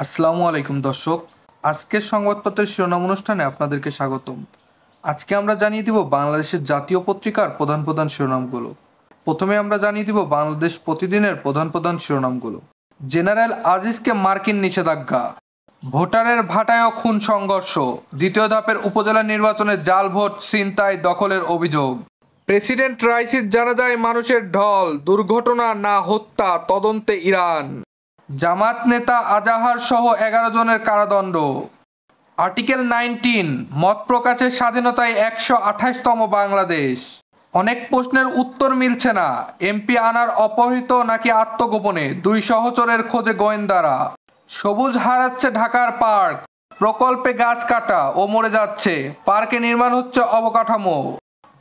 আসসালামু আলাইকুম দর্শক। আজকের সংবাদপত্রের শিরোনাম অনুষ্ঠানে আপনাদেরকে স্বাগতম। আজকে আমরা জানিয়ে দিব বাংলাদেশের জাতীয় পত্রিকার প্রধান প্রধান শিরোনামগুলো। প্রথমে আমরা জানিয়ে দিব বাংলাদেশ প্রতিদিনের প্রধান প্রধান শিরোনামগুলো। জেনারেল আজিজকে মার্কিন নিষেধাজ্ঞা, ভোটারের ভাটায় খুন সংঘর্ষ, দ্বিতীয় ধাপের উপজেলা নির্বাচনে জাল ভোট ছিনতাই দখলের অভিযোগ, প্রেসিডেন্ট রাইসির জানাজায় মানুষের ঢল, দুর্ঘটনা না হত্যা, তদন্তে ইরান, জামাত নেতা আজাহার সহ 11 জনের কারাদণ্ড, আর্টিকেল 19 মত প্রকাশের স্বাধীনতায় 128তম বাংলাদেশ, অনেক প্রশ্নের উত্তর মিলছে না, এমপি আনার অপহৃত নাকি আত্মগোপনে, 2 সহচরের খোঁজে গোয়েন্দারা, সবুজ হারাচ্ছে ঢাকার পার্ক, প্রকল্পে গাছ কাটা ও মরে যাচ্ছে, পার্কে নির্মাণ হচ্ছে অবকাঠামো,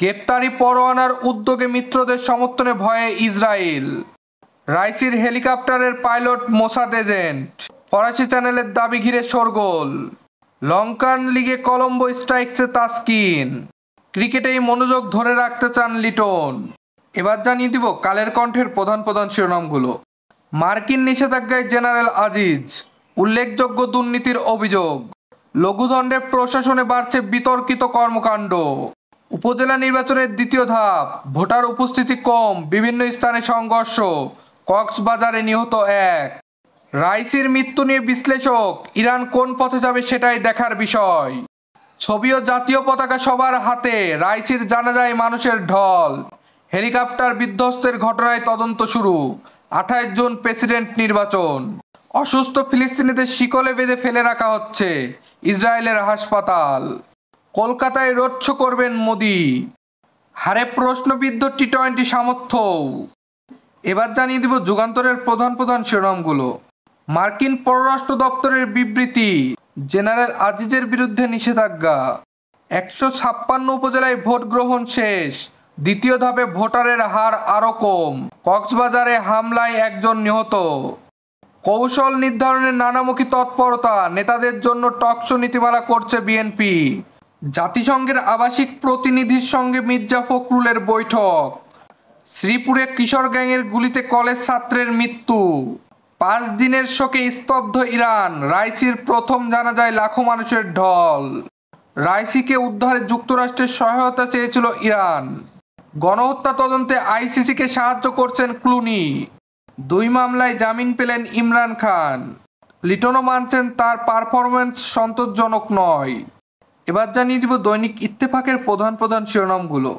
গ্রেপ্তারি পরোয়ানার উদ্যোগে মিত্রদের সমর্থনে ভয়ে ইসরায়েল, রাইসির হেলিকপ্টারের পাইলট মোসাদ এজেন্ট, ফরাসি চ্যানেলের দাবি ঘিরে শোরগোল, লঙ্কান লিগে কলম্বো স্ট্রাইকসে তাসকিন, ক্রিকেটেই মনোযোগ ধরে রাখতে চান লিটন। এবার জানিয়ে দিব কালের কণ্ঠের প্রধান প্রধান শিরোনামগুলো। মার্কিন নিষেধাজ্ঞায় জেনারেল আজিজ, উল্লেখযোগ্য দুর্নীতির অভিযোগ, লঘুদণ্ডে প্রশাসনে বাড়ছে বিতর্কিত কর্মকাণ্ড, উপজেলা নির্বাচনের দ্বিতীয় ধাপ, ভোটার উপস্থিতি কম, বিভিন্ন স্থানে সংঘর্ষ, কক্সবাজারে নিহত 1, রাইসির মৃত্যু নিয়ে বিশ্লেষক, ইরান কোন পথে যাবে সেটাই দেখার বিষয়, ছবি ও জাতীয় পতাকা সবার হাতে, রাইসির জানাজায় মানুষের ঢল, হেলিকপ্টার বিধ্বস্তের ঘটনায় তদন্ত শুরু, 28 জুন প্রেসিডেন্ট নির্বাচন, অসুস্থ ফিলিস্তিনিদের শিকলে বেঁধে ফেলে রাখা হচ্ছে, ইসরায়েলের হাসপাতাল, কলকাতায় রোড শো করবেন মোদি, হারে প্রশ্নবিদ্ধ টি-20 সামর্থ্য। এবার জানিয়ে দিব যুগান্তরের প্রধান প্রধান শিরোনামগুলো। মার্কিন পররাষ্ট্র দপ্তরের বিবৃতি, জেনারেল আজিজের বিরুদ্ধে নিষেধাজ্ঞা, 156 উপজেলায় ভোট গ্রহণ শেষ, দ্বিতীয় ধাপে ভোটারের হার আরও কম, কক্সবাজারে হামলায় 1 জন নিহত, কৌশল নির্ধারণের নানামুখী তৎপরতা, নেতাদের জন্য টকশো নীতিমালা করছে বিএনপি, জাতিসংঘের আবাসিক প্রতিনিধির সঙ্গে মির্জা ফখরুলের বৈঠক, শ্রীপুরে কিশোর গ্যাংয়ের গুলিতে কলেজ ছাত্রের মৃত্যু, 5 দিনের শোকে স্তব্ধ ইরান, রাইসির প্রথম জানাজায় লাখো মানুষের ঢল, রাইসিকে উদ্ধারে যুক্তরাষ্ট্রের সহায়তা চেয়েছিল ইরান, গণহত্যা তদন্তে আইসিসিকে সাহায্য করছেন ক্লুনি, 2 মামলায় জামিন পেলেন ইমরান খান, লিটনও মানছেন তার পারফরমেন্স সন্তোষজনক নয়। এবার জানিয়ে দিব দৈনিক ইত্তেফাকের প্রধান প্রধান শিরোনামগুলো।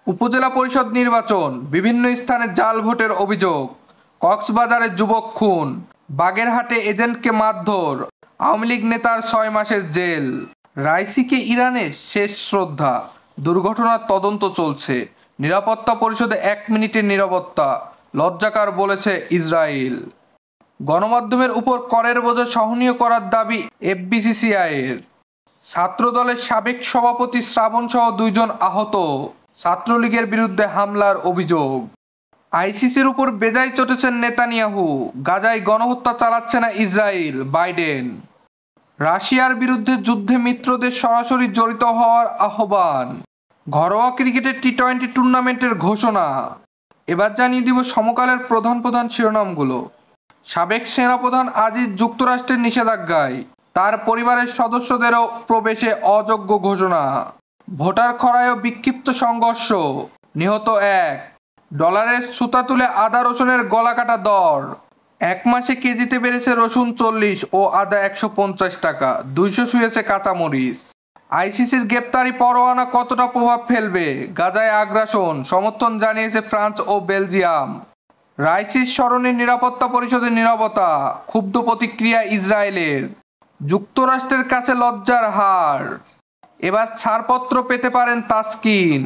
উপজেলা পরিষদ নির্বাচন, বিভিন্ন স্থানে জাল ভোটের অভিযোগ, কক্সবাজারে যুবক খুন, বাগেরহাটে এজেন্টকে মারধর, আওয়ামী লীগ নেতার 6 মাসের জেল, রাইসিকে ইরানের শেষ শ্রদ্ধা, দুর্ঘটনার তদন্ত চলছে, নিরাপত্তা পরিষদে 1 মিনিটের নীরবতা, লজ্জাকর বলেছে ইসরায়েল, গণমাধ্যমের উপর করের বোঝা সহনীয় করার দাবি এফবিসিসিআইয়ের, ছাত্রদলের সাবেক সভাপতি শ্রাবণ সহ 2 জন আহত, ছাত্রলীগের বিরুদ্ধে হামলার অভিযোগ, আইসিসির উপর বেজায় চটেছেন নেতানিয়াহু, গাজায় গণহত্যা চালাচ্ছে না ইসরায়েল, বাইডেন, রাশিয়ার বিরুদ্ধে যুদ্ধে মিত্রদের সরাসরি জড়িত হওয়ার আহ্বান, ঘরোয়া ক্রিকেটের টি-20 টুর্নামেন্টের ঘোষণা। এবার জানিয়ে দিব সমকালের প্রধান প্রধান শিরোনামগুলো। সাবেক সেনাপ্রধান আজিজ যুক্তরাষ্ট্রের নিষেধাজ্ঞায়, তার পরিবারের সদস্যদেরও প্রবেশে অযোগ্য ঘোষণা, ভোটার খরায় বিক্ষিপ্ত সংঘর্ষ, নিহত 1, ডলারের সুতা তুলে আদা রসুনের গলা কাটা দর, 1 মাসে কেজিতে বেড়েছে রসুন 40 ও আদা 150 টাকা, 200 ছুঁয়েছে কাঁচামরিচ, আইসিসির গ্রেপ্তারি পরোয়ানা কতটা প্রভাব ফেলবে, গাজায় আগ্রাসন, সমর্থন জানিয়েছে ফ্রান্স ও বেলজিয়াম, রাইসির স্মরণে নিরাপত্তা পরিষদের নীরবতা, ক্ষুব্ধ প্রতিক্রিয়া ইসরায়েলের, যুক্তরাষ্ট্রের কাছে লজ্জার হার, এবার ছাড়পত্র পেতে পারেন তাসকিন।